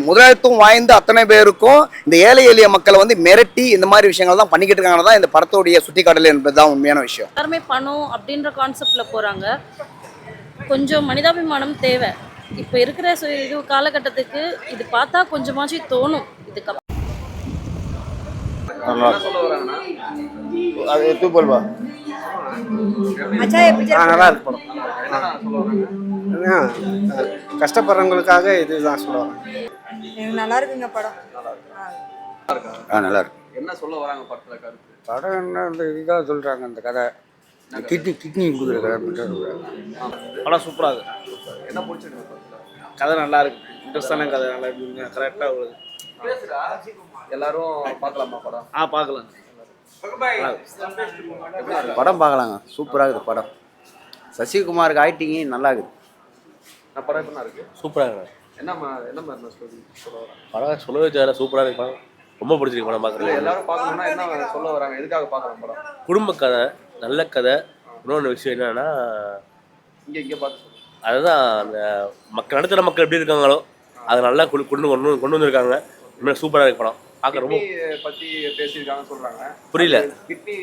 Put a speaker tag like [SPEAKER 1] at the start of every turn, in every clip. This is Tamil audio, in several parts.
[SPEAKER 1] முதலாளித்துவம் வாய்ந்த அத்தனை பேருக்கும் இந்த ஏழை எளிய மக்களை வந்து மிரட்டி இந்த மாதிரி விஷயங்கள் தான் பண்ணிக்கிட்டு இருக்காங்க தான் இந்த படத்துடைய சுட்டிக்காட்டல் என்பதுதான் உண்மையான விஷயம்.
[SPEAKER 2] எல்லாருமே பணம் அப்படின்ற கான்செப்ட்ல போறாங்க. கொஞ்சம் மனிதாபிமானம் தேவை. இப்போ இருக்கிற இது காலகட்டத்துக்கு இது பார்த்தா கொஞ்சமாச்சு தோணும். இதுக்கு
[SPEAKER 1] நல்லா இருக்கு படம்.
[SPEAKER 3] கஷ்டப்படுறவங்களுக்காக இதுதான் சொல்லுவாங்க.
[SPEAKER 4] நல்லா இருக்குங்க படம்.
[SPEAKER 1] நல்லா இருக்கு.
[SPEAKER 5] என்ன சொல்ல வராங்க படத்துல கருத்து?
[SPEAKER 3] படம் என்ன இதாக சொல்கிறாங்க, அந்த கதை கிட்னி கொடுக்குற கதை.
[SPEAKER 6] படம் சூப்பராக இருக்கு.
[SPEAKER 5] என்ன பிடிச்சிருக்கு?
[SPEAKER 6] கதை நல்லா இருக்கு, இன்ட்ரெஸ்டான கதை, நல்லா இருக்கு, கரெக்டாக வருது.
[SPEAKER 5] எல்லாரும் பார்க்கலாமா படம்?
[SPEAKER 6] பார்க்கலாம்.
[SPEAKER 1] படம் பார்க்கலாங்க, சூப்பராக இருக்குது படம். சசிகுமாருக்கு ஆக்டிங் நல்லா இருக்குது.
[SPEAKER 5] படம் எப்படின்னா இருக்கு?
[SPEAKER 6] சூப்பராக இருக்கு.
[SPEAKER 5] என்ன மாதிரி ஸ்டோரி சொல்ல வராங்க?
[SPEAKER 6] படம் சொல்லவே தேவை, சூப்பராக இருக்கு படம். ரொம்ப பிடிச்சிருக்கு படம் பார்க்குறது.
[SPEAKER 5] எல்லாரும் பார்க்கணும்னா என்ன சொல்ல வராங்க? எதுக்காக பார்க்கலாம் படம்?
[SPEAKER 6] குடும்ப கதை, நல்ல கதை. இன்னொன்று விஷயம் என்னன்னா,
[SPEAKER 5] இங்கே பார்த்து
[SPEAKER 6] அதுதான் அந்த மக்கள், நடுத்தர மக்கள் எப்படி இருக்காங்களோ அதை நல்லா கொண்டு வந்திருக்காங்க. இன்னும் சூப்பராக இருக்கு படம் பார்க்க. ரொம்ப
[SPEAKER 5] பற்றி பேசியிருக்காங்கன்னு சொல்கிறாங்க.
[SPEAKER 6] புரியல.
[SPEAKER 5] கிட்னி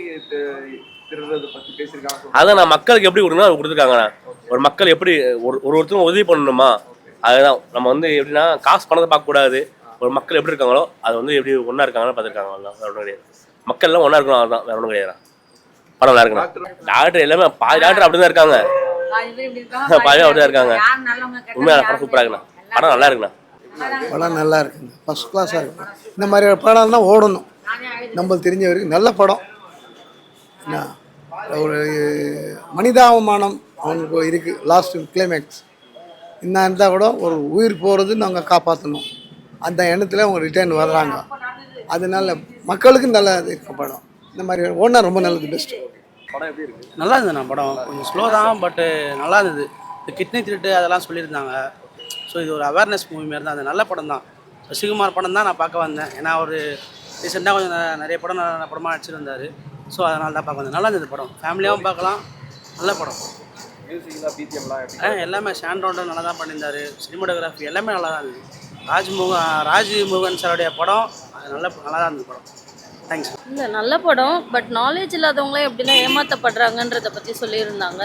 [SPEAKER 5] திருடுறதை பற்றி பேசியிருக்காங்க.
[SPEAKER 6] அதான் நான் மக்களுக்கு எப்படி கொடுக்கணும் கொடுத்துருக்காங்கண்ணா. ஒரு மக்கள் எப்படி ஒருத்தரும் உதவி பண்ணணுமா, அதுதான் நம்ம வந்து எப்படின்னா காசு பணத்தை பார்க்கக்கூடாது. ஒரு மக்கள் எப்படி இருக்காங்களோ அது வந்து எப்படி ஒன்றா இருக்காங்கன்னு பார்த்துருக்காங்க. வேற ஒன்றும் கிடையாது. மக்கள் எல்லாம் ஒன்றா இருக்கணும், அதுதான், வேற ஒன்றும் கிடையாது. படம் நல்லா இருக்குண்ணா. டாக்டர் எல்லாமே பாதி டாக்டர் அப்படி தான் இருக்காங்க, பாதி அப்படி தான் இருக்காங்க. உண்மையான படம் சூப்பராக இருக்குண்ணா. படம் நல்லா இருக்குண்ணா.
[SPEAKER 3] படம் நல்லா இருக்குங்க, ஃபஸ்ட் கிளாஸாக இருக்கும். இந்த மாதிரி படம் தான் ஓடணும். நம்மளுக்கு தெரிஞ்ச வரைக்கும் நல்ல படம். என்ன ஒரு மனிதாபிமானம் அவனுக்கு இருக்குது. லாஸ்ட் கிளைமேக்ஸ் இன்னும் இருந்தால் கூட ஒரு உயிர் போகிறது நாங்கள் காப்பாற்றணும், அந்த எண்ணத்தில் அவங்க ரிட்டர்ன் வர்றாங்க. அதனால மக்களுக்கு நல்ல இருக்க படம். இந்த மாதிரி ஓடினா ரொம்ப நல்லது, பெஸ்ட்டு.
[SPEAKER 5] படம் எப்படி இருக்குது?
[SPEAKER 7] நல்லா இருந்ததுண்ணா. படம் கொஞ்சம் ஸ்லோ தான், பட்டு நல்லா இருந்தது. இந்த கிட்னி திருட்டு அதெல்லாம் சொல்லியிருந்தாங்க. ஸோ இது ஒரு அவேர்னஸ் மூவி மாரி தான். அது நல்ல படம் தான். சசிகுமார் படம் தான் நான் பார்க்க வந்தேன். ஏன்னா ஒரு ரீசெண்டாக கொஞ்சம் நிறைய படம் நல்ல படமாக நடிச்சிருந்தார். ஸோ அதனால தான் பார்க்க வந்தேன். நல்லா இருந்தது படம், ஃபேமிலியாகவும் பார்க்கலாம். நல்ல படம்.
[SPEAKER 5] மியூசிக்லாம் பிஜிஎம்லாம்
[SPEAKER 7] எல்லாமே ஷான்ரோண்டர் நல்லா தான் பண்ணியிருந்தார். சினிமோட்டோகிராஃபி எல்லாமே நல்லா தான் இருந்தது. ராஜ்மோகன் சாருடைய படம் அது நல்லா தான் இருந்தது படம். தேங்க்ஸ்.
[SPEAKER 2] இல்லை, நல்ல படம். பட் நாலேஜ் இல்லாதவங்களே எப்படிலாம் ஏமாற்றப்படுறாங்கன்றதை பற்றி சொல்லியிருந்தாங்க.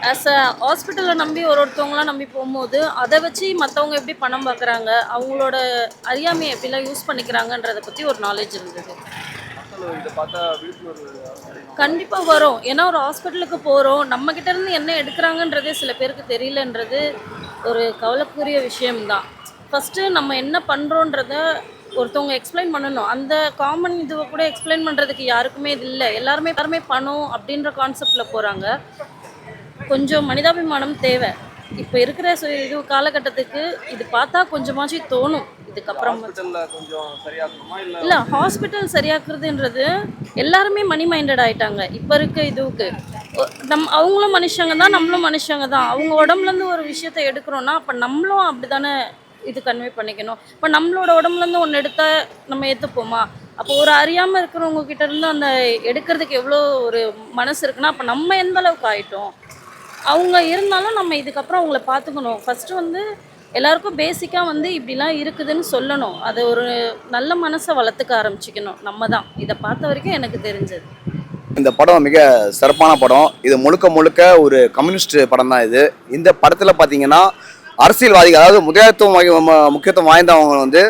[SPEAKER 2] ஆஸ் அ ஹாஸ்பிட்டலை நம்பி ஒருத்தவங்களாம் நம்பி போகும்போது அதை வச்சு மற்றவங்க எப்படி பணம் பார்க்குறாங்க, அவங்களோட அறியாமையை எப்படிலாம் யூஸ் பண்ணிக்கிறாங்கன்றதை பற்றி ஒரு நாலேஜ் இருந்தது. கண்டிப்பாக வரும். ஏன்னா ஒரு ஹாஸ்பிட்டலுக்கு போகிறோம், நம்மக்கிட்ட இருந்து என்ன எடுக்கிறாங்கன்றதே சில பேருக்கு தெரியலன்றது ஒரு கவலைக்குரிய விஷயம்தான். ஃபஸ்ட்டு நம்ம என்ன பண்ணுறோன்றத ஒருத்தவங்க எக்ஸ்பிளைன் பண்ணணும். அந்த காமன் இதுவை கூட எக்ஸ்பிளைன் பண்ணுறதுக்கு யாருக்குமே இது இல்லை. எல்லாருமே பணம் அப்படின்ற கான்செப்டில் போகிறாங்க. கொஞ்சம் மனிதாபிமானம் தேவை. இப்போ இருக்கிற இது காலகட்டத்துக்கு இது பார்த்தா கொஞ்சமாச்சு தோணும். இதுக்கப்புறம்
[SPEAKER 5] கொஞ்சம் சரியாக்கணுமா?
[SPEAKER 2] இல்லை, ஹாஸ்பிட்டல் சரியாக்குறதுன்றது எல்லாருமே மணி மைண்டட் ஆகிட்டாங்க இப்போ இருக்க இதுவுக்கு. அவங்களும் மனுஷங்க தான், நம்மளும் மனுஷங்க தான். அவங்க உடம்புலேருந்து ஒரு விஷயத்தை எடுக்கிறோன்னா அப்போ நம்மளும் அப்படி தானே இது கன்வே பண்ணிக்கணும். இப்போ நம்மளோட உடம்புலேருந்து ஒன்று எடுத்தால் நம்ம ஏற்றுப்போமா? அப்போ ஒரு அறியாமல் இருக்கிறவங்க கிட்ட இருந்து அந்த எடுக்கிறதுக்கு எவ்வளோ ஒரு மனசு இருக்குன்னா அப்போ நம்ம எந்த அளவுக்கு ஆகிட்டோம். அவங்க இருந்தாலும் நம்ம இதுக்கப்புறம் அவங்கள பார்த்துக்கணும். ஃபஸ்ட்டு வந்து எல்லாருக்கும் பேசிக்காக வந்து இப்படிலாம் இருக்குதுன்னு சொல்லணும். அதை ஒரு நல்ல மனசை வளர்த்துக்க ஆரம்பிச்சிக்கணும். நம்ம தான் இதை பார்த்த வரைக்கும் எனக்கு தெரிஞ்சது.
[SPEAKER 1] இந்த படம் மிக சிறப்பான படம். இது முழுக்க ஒரு கம்யூனிஸ்ட் படம் தான் இது. இந்த படத்தில் பார்த்தீங்கன்னா அரசியல்வாதிகள், அதாவது முதலாளித்துவம் முக்கியத்துவம் வாய்ந்தவங்க வந்து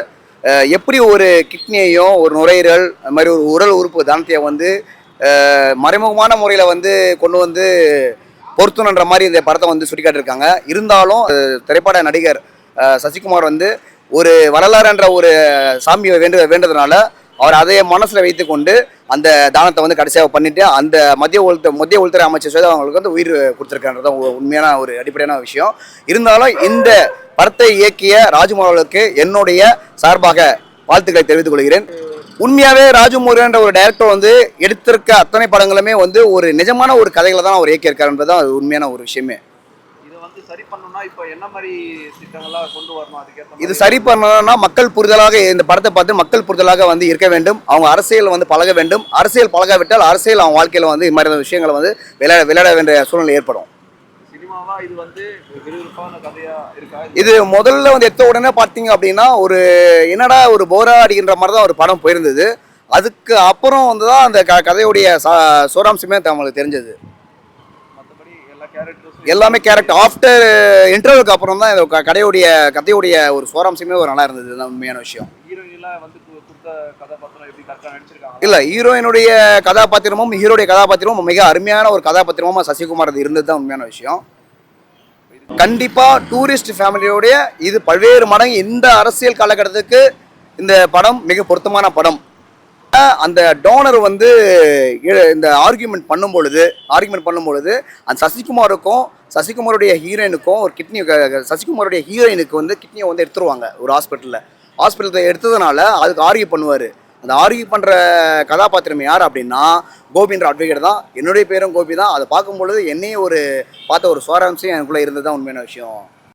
[SPEAKER 1] எப்படி ஒரு கிட்னியையும் ஒரு நுரையீரல் அது மாதிரி ஒரு உடல் உறுப்பு தானத்தையை வந்து மறைமுகமான முறையில் வந்து கொண்டு வந்து பொருத்தணுன்ற மாதிரி இந்த படத்தை வந்து சுட்டிக்காட்டிருக்காங்க. இருந்தாலும் திரைப்பட நடிகர் சசிகுமார் வந்து ஒரு வரலாறுன்ற ஒரு சாமியை வேண்டதுனால அவர் அதை மனசில் வைத்து கொண்டு அந்த தானத்தை வந்து கடைசியாக பண்ணிட்டு அந்த மத்திய உள்துறை அமைச்சர் செய்து அவங்களுக்கு வந்து உயிர் கொடுத்துருக்கான்றது உண்மையான ஒரு அடிப்படையான விஷயம். இருந்தாலும் இந்த படத்தை இயக்கிய ராஜ்மோகன் அவர்களுக்கு என்னுடைய சார்பாக வாழ்த்துக்களை தெரிவித்துக் கொள்கிறேன். உண்மையாகவே ராஜ்மோகன் ஒரு டைரக்டர் வந்து எடுத்திருக்க அத்தனை படங்களுமே வந்து ஒரு நிஜமான ஒரு கதைகளை தான் அவர் இயக்கியிருக்காருன்றது தான் உண்மையான ஒரு விஷயமே.
[SPEAKER 5] சரி பண்ணணும்னா இப்போ என்ன மாதிரி திட்டங்கள்லாம் கொண்டு வரணும்? அதுக்கேற்ற
[SPEAKER 1] இது சரி பண்ணணும்னா மக்கள் புரிதலாக இந்த படத்தை பார்த்து மக்கள் புரிதலாக வந்து இருக்க வேண்டும். அவங்க அரசியல் வந்து பழக வேண்டும். அரசியல் பழகாவிட்டால் அரசியல் அவங்க வாழ்க்கையில் வந்து இது மாதிரி விஷயங்களை வந்து விளையாட வேண்டிய சூழ்நிலை ஏற்படும்.
[SPEAKER 5] சினிமாவை படம்லாம் இது வந்து விறுவிறுப்பான கதையா இருக்கா?
[SPEAKER 1] இது முதல்ல வந்து எடுத்த உடனே பார்த்தீங்க அப்படின்னா ஒரு என்னடா ஒரு போரா அடிக்கின்ற மாதிரி தான் ஒரு படம் போயிருந்தது. அதுக்கு அப்புறம் வந்து தான் அந்த கதையுடைய சோராம்சமே நம்மளுக்கு தெரிஞ்சது.
[SPEAKER 5] மற்றபடி எல்லா கேரக்டர்ஸும்
[SPEAKER 1] எல்லாமே கேரக்டர் ஆஃப்டர் இன்டர்வியூக்கு அப்புறம் தான் இந்த கதையுடைய ஒரு சோராம்சமே ஒரு நல்லா இருந்தது. இதுதான் உண்மையான விஷயம்.
[SPEAKER 5] ஹீரோயின்லாம் வந்து கொடுத்த கதாபாத்திரம் எப்படி கரெக்டாக நடிச்சிருக்காங்க?
[SPEAKER 1] இல்லை, ஹீரோயினுடைய கதாபாத்திரமும் ஹீரோடைய கதாபாத்திரமும் மிக அருமையான ஒரு கதாபாத்திரமா சசிகுமார் அது இருந்தது தான் உண்மையான விஷயம். கண்டிப்பா டூரிஸ்ட் ஃபேமிலியோடைய இது பல்வேறு மடங்கு இந்த அரசியல் காலகட்டத்துக்கு இந்த படம் மிக பொருத்தமான படம். அந்த டோனர் வந்து இந்த ஆர்கியூமெண்ட் பண்ணும் பொழுது அந்த சசிகுமாருடைய ஹீரோயினுக்கும் ஒரு கிட்னி சசிகுமாருடைய ஹீரோயினுக்கு வந்து கிட்னியை வந்து எடுத்துருவாங்க ஒரு ஹாஸ்பிட்டலில் எடுத்ததுனால அதுக்கு ஆர்கியூ பண்ணுவார். அந்த ஆர்கியூ பண்ணுற கதாபாத்திரம் யார் அப்படின்னா கோபின்ற அட்வொகேட் தான். என்னுடைய பேரும் கோபி தான். அதை பார்க்கும்பொழுது என்னையே பார்த்த ஒரு சுவாரம்சம் எனக்குள்ளே இருந்தது தான் உண்மையான விஷயம்.